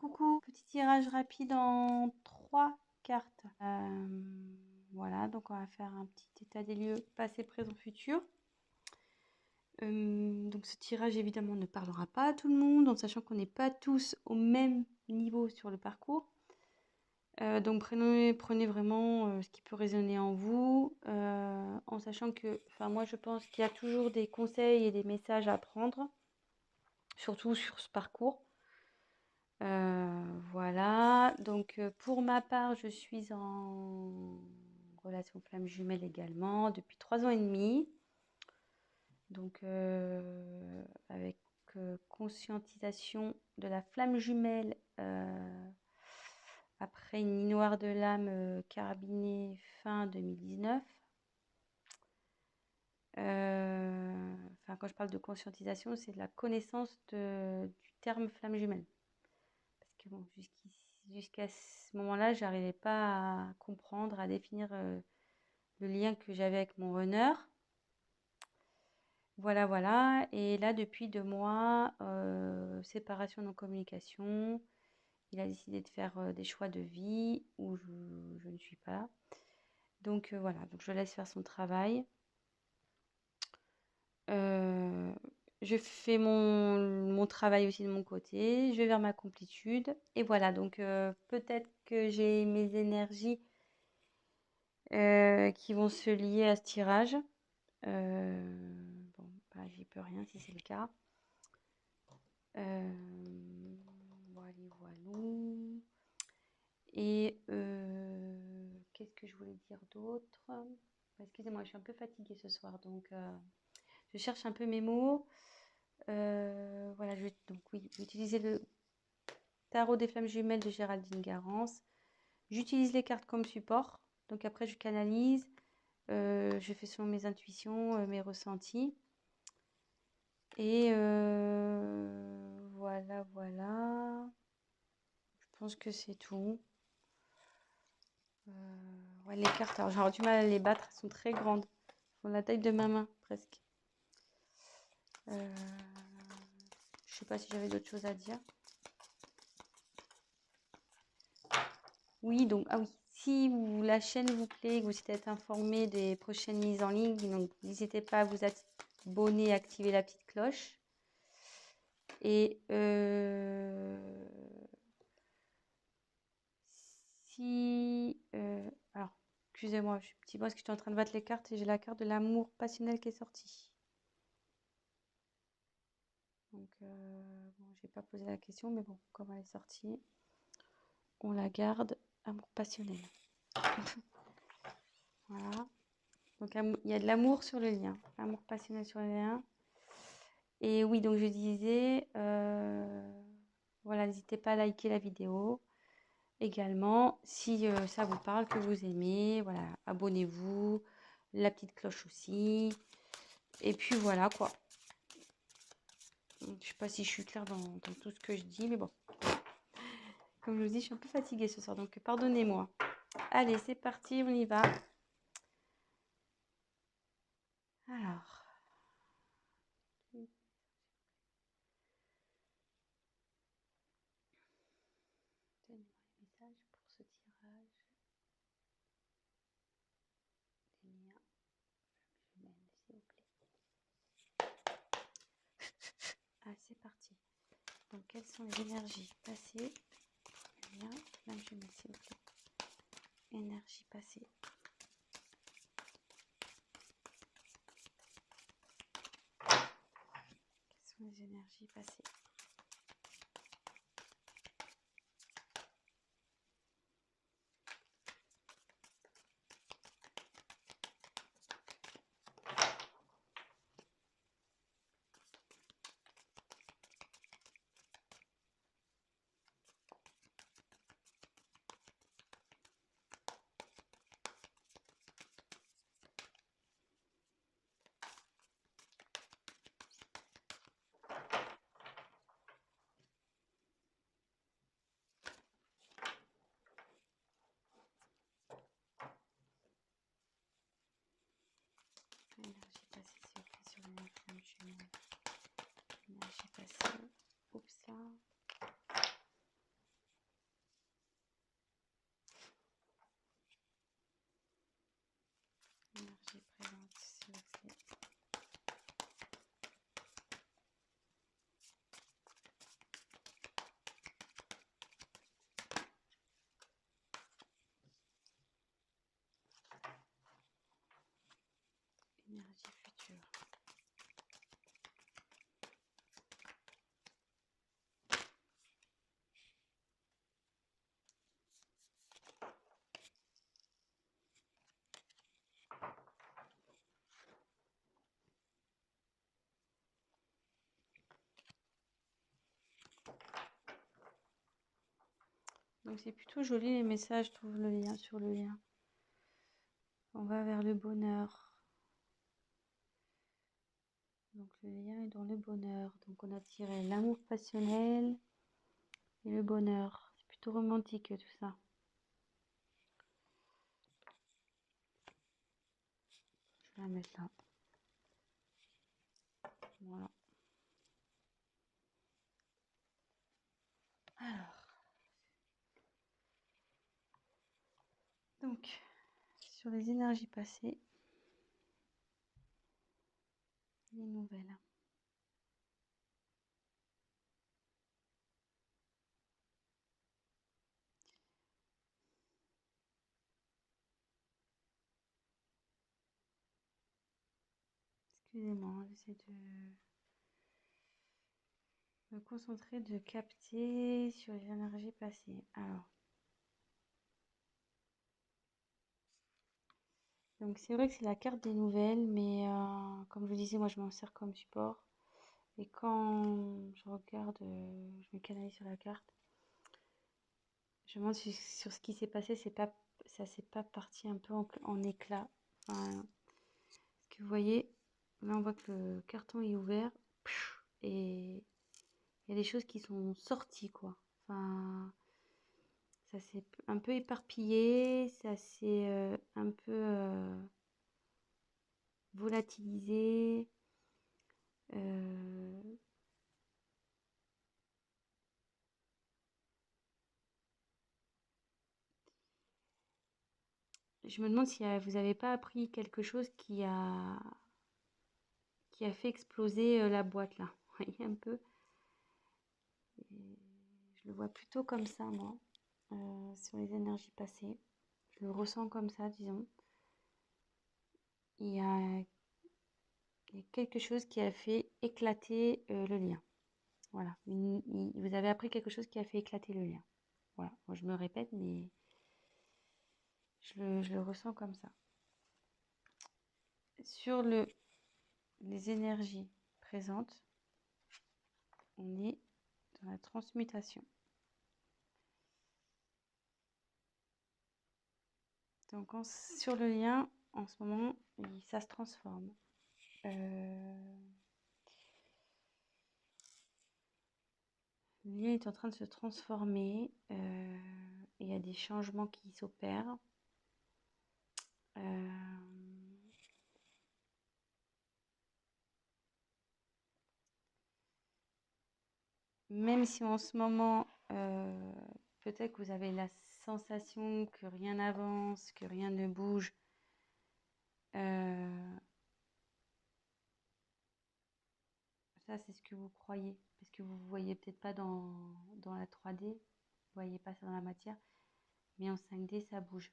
Coucou, petit tirage rapide en 3 cartes. Voilà, donc on va faire un petit état des lieux passé, présent, futur. Donc ce tirage évidemment ne parlera pas à tout le monde, en sachant qu'on n'est pas tous au même niveau sur le parcours. Donc prenez vraiment ce qui peut résonner en vous, en sachant que, moi je pense qu'il y a toujours des conseils et des messages à prendre, surtout sur ce parcours. Voilà, donc pour ma part, je suis en relation flamme jumelle également depuis 3 ans et demi. Donc avec conscientisation de la flamme jumelle après une nuit noire de l'âme carabinée fin 2019. Quand je parle de conscientisation, c'est de la connaissance du terme flamme jumelle. Parce que bon, jusqu'à ce moment-là, j'arrivais pas à comprendre, à définir le lien que j'avais avec mon runner. Voilà, voilà. Et là, depuis 2 mois, séparation non communication. Il a décidé de faire des choix de vie où je ne suis pas. Donc voilà, donc je laisse faire son travail. Je fais mon travail aussi de mon côté. Je vais vers ma complétude. Et voilà, donc peut-être que j'ai mes énergies qui vont se lier à ce tirage. Bon, j'y peux rien si c'est le cas. Voilà, voilà. Et qu'est-ce que je voulais dire d'autre? Excusez-moi, je suis un peu fatiguée ce soir, donc je cherche un peu mes mots. Voilà, je vais utiliser le tarot des flammes jumelles de Géraldine Garance. J'utilise les cartes comme support, donc après je canalise. Je fais selon mes intuitions, mes ressentis. Et voilà, voilà. Je pense que c'est tout. Ouais, les cartes, alors j'aurais du mal à les battre, elles sont très grandes. Elles font la taille de ma main, presque. Je sais pas si j'avais d'autres choses à dire. Oui, donc, ah oui, si la chaîne vous plaît, que vous êtes informé des prochaines mises en ligne, donc n'hésitez pas à vous abonner et activer la petite cloche. Et alors, excusez-moi, je suis petit peu parce que je suis en train de battre les cartes et j'ai la carte de l'amour passionnel qui est sortie. Donc, bon, je n'ai pas posé la question, mais bon, comme elle est sortie, on la garde. Amour passionnel. Voilà. Donc, il y a de l'amour sur le lien. Amour passionnel sur le lien. Et oui, donc je disais, voilà, n'hésitez pas à liker la vidéo. Également, si ça vous parle, que vous aimez, voilà, abonnez-vous. La petite cloche aussi. Et puis voilà, quoi. Je ne sais pas si je suis claire dans tout ce que je dis, mais bon. Comme je vous dis, je suis un peu fatiguée ce soir, donc pardonnez-moi. Allez, c'est parti, on y va. Alors. Donnez-moi les messages pour ce tirage. Les liens. S'il vous plaît. Ah, c'est parti. Donc, quelles sont les énergies passées? Lien, flamme jumelle, s'il vous plaît. Énergie passée. Quelles sont les énergies passées? Donc c'est plutôt joli les messages, je trouve, le lien sur le lien. On va vers le bonheur. Donc le lien est dans le bonheur. Donc on a tiré l'amour passionnel et le bonheur. C'est plutôt romantique tout ça. Je vais la mettre là. Voilà. Alors, donc, sur les énergies passées, les nouvelles. Excusez-moi, hein, j'essaie de me concentrer, de capter sur les énergies passées. Alors, donc c'est vrai que c'est la carte des nouvelles, mais comme je vous disais, moi je m'en sers comme support. Et quand je regarde, je me canalise sur la carte, je me demande sur ce qui s'est passé, ça s'est pas parti un peu en éclats. Enfin, ce que vous voyez, là on voit que le carton est ouvert et il y a des choses qui sont sorties, quoi. Enfin, ça s'est un peu éparpillé, ça s'est un peu volatilisé. euh, je me demande si vous n'avez pas appris quelque chose qui a fait exploser la boîte là. Vous voyez un peu. Et je le vois plutôt comme ça, moi, sur les énergies passées. Je le ressens comme ça, disons. Il y a, il y a quelque chose qui a fait éclater le lien. Voilà. Vous avez appris quelque chose qui a fait éclater le lien. Voilà. Moi, je me répète, mais je le ressens comme ça. Sur les énergies présentes, on est dans la transmutation. Donc, sur le lien, en ce moment, ça se transforme. Le lien est en train de se transformer. Il y a des changements qui s'opèrent. Même si en ce moment, peut-être que vous avez la sensation que rien n'avance, que rien ne bouge. Ça, c'est ce que vous croyez, parce que vous ne voyez peut-être pas dans la 3D, vous ne voyez pas ça dans la matière, mais en 5D, ça bouge.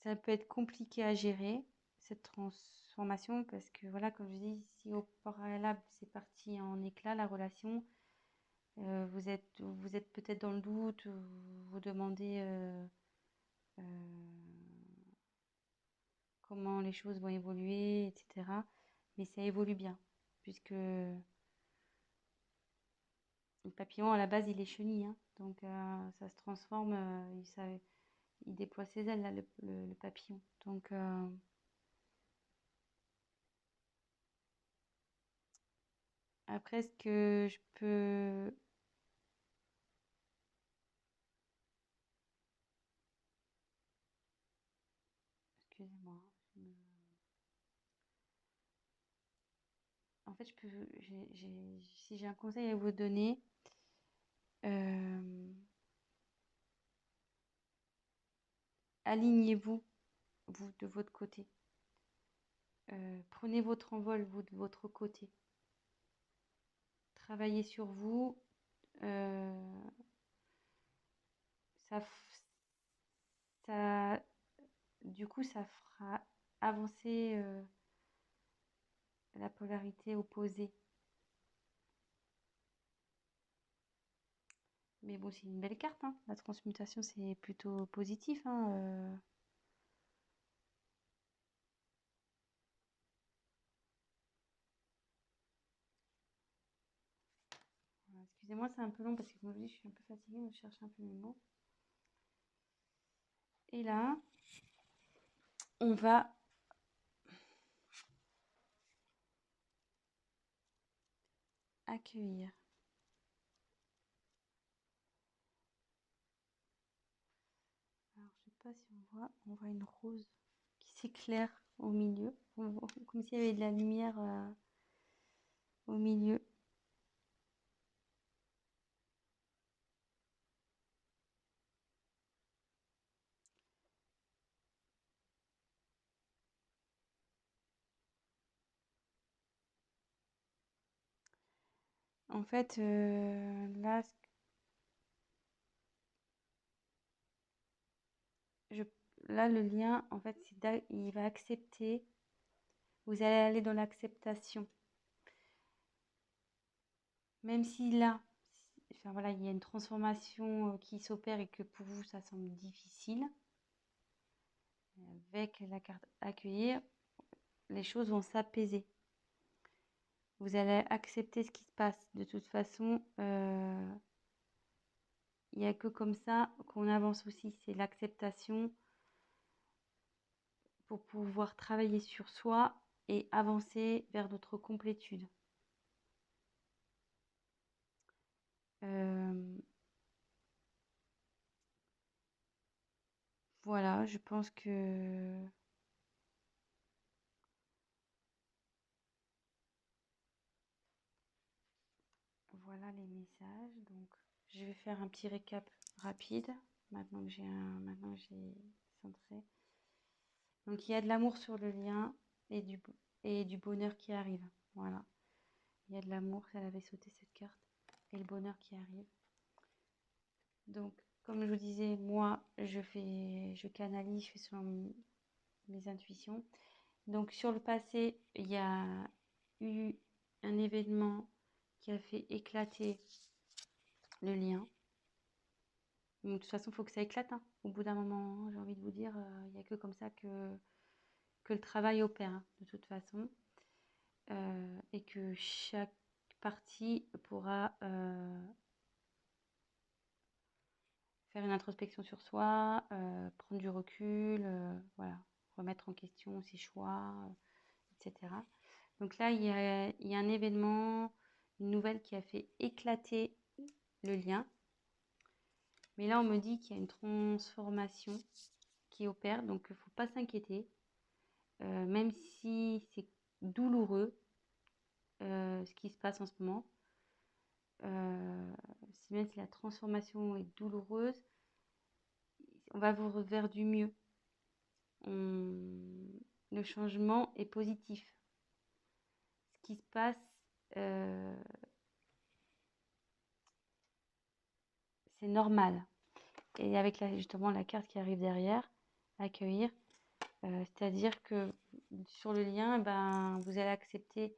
Ça peut être compliqué à gérer, cette transformation, parce que voilà, comme je dis, si au préalable, c'est parti en éclat, la relation, vous êtes peut-être dans le doute, vous vous demandez euh, comment les choses vont évoluer, etc. Mais ça évolue bien, puisque le papillon, à la base, il est chenille, hein, donc ça se transforme, il déploie ses ailes, là, le papillon. Donc, après, ce que je peux... Excusez-moi. En fait, si j'ai un conseil à vous donner, euh, alignez-vous, vous, de votre côté. Prenez votre envol, vous, de votre côté. Travaillez sur vous. euh, ça, ça, du coup, ça fera avancer la polarité opposée. Mais bon, c'est une belle carte, hein. La transmutation, c'est plutôt positif, hein. Excusez-moi, c'est un peu long parce que comme je dis, je suis un peu fatiguée, donc je cherche un peu mes mots. Et là, on va accueillir. Alors, je sais pas si on voit une rose qui s'éclaire au milieu, comme s'il y avait de la lumière au milieu. En fait, là, je, là, le lien, en fait, il va accepter. Vous allez aller dans l'acceptation. Même si là, enfin voilà, il y a une transformation qui s'opère et que pour vous, ça semble difficile, avec la carte accueillir, les choses vont s'apaiser. Vous allez accepter ce qui se passe. De toute façon, il n'y a que comme ça qu'on avance aussi. C'est l'acceptation pour pouvoir travailler sur soi et avancer vers notre complétude. Voilà, je pense que voilà les messages. Donc, je vais faire un petit récap rapide. Maintenant que j'ai centré. Donc, il y a de l'amour sur le lien et du bonheur qui arrive. Voilà. Il y a de l'amour, elle avait sauté cette carte. Et le bonheur qui arrive. Donc, comme je vous disais, moi, je canalise, je fais selon mes intuitions. Donc, sur le passé, il y a eu un événement qui a fait éclater le lien. Donc, de toute façon, il faut que ça éclate, hein. Au bout d'un moment, j'ai envie de vous dire, il n'y a que comme ça que le travail opère, hein, de toute façon. Et que chaque partie pourra faire une introspection sur soi, prendre du recul, voilà, remettre en question ses choix, etc. Donc là, il y a un événement, une nouvelle qui a fait éclater le lien. Mais là, on me dit qu'il y a une transformation qui opère, donc il ne faut pas s'inquiéter. Même si c'est douloureux, ce qui se passe en ce moment, même si la transformation est douloureuse, on va vers du mieux. Le changement est positif. Ce qui se passe, c'est normal. Et avec justement la carte qui arrive derrière, accueillir, c'est-à-dire que sur le lien, ben, vous allez accepter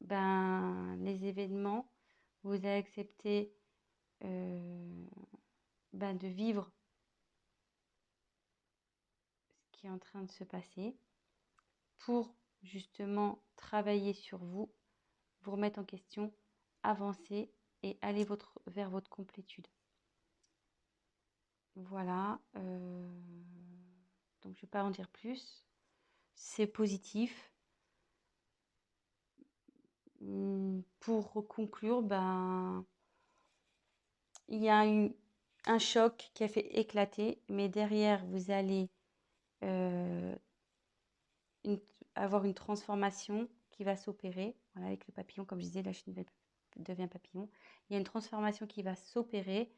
les événements, vous allez accepter de vivre ce qui est en train de se passer pour justement travailler sur vous, vous remettre en question, avancer et aller vers votre complétude. Voilà. Donc je ne vais pas en dire plus. C'est positif. Pour conclure, il y a eu un choc qui a fait éclater, mais derrière, vous allez avoir une transformation qui va s'opérer. Voilà, avec le papillon, comme je disais, la chenille devient papillon. Il y a une transformation qui va s'opérer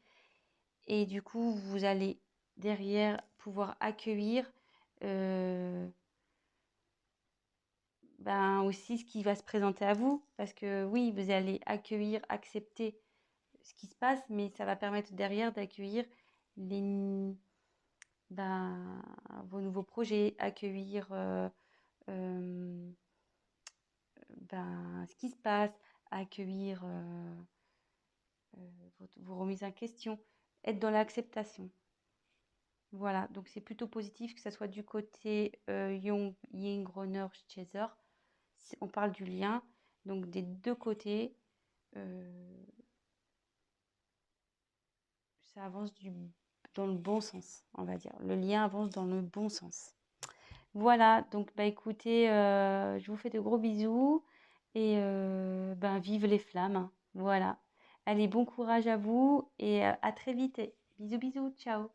et du coup, vous allez derrière pouvoir accueillir aussi ce qui va se présenter à vous. Parce que oui, vous allez accueillir, accepter ce qui se passe, mais ça va permettre derrière d'accueillir les, vos nouveaux projets, accueillir ce qui se passe, accueillir vos remises en question, être dans l'acceptation. Voilà, donc c'est plutôt positif que ça soit du côté Jung, Ying, Groner, Chaser. On parle du lien, donc des deux côtés. ça avance dans le bon sens, on va dire. Le lien avance dans le bon sens. Voilà, donc bah écoutez, je vous fais de gros bisous et ben vive les flammes, hein. Voilà. Allez, bon courage à vous et à très vite. Bisous, bisous, ciao.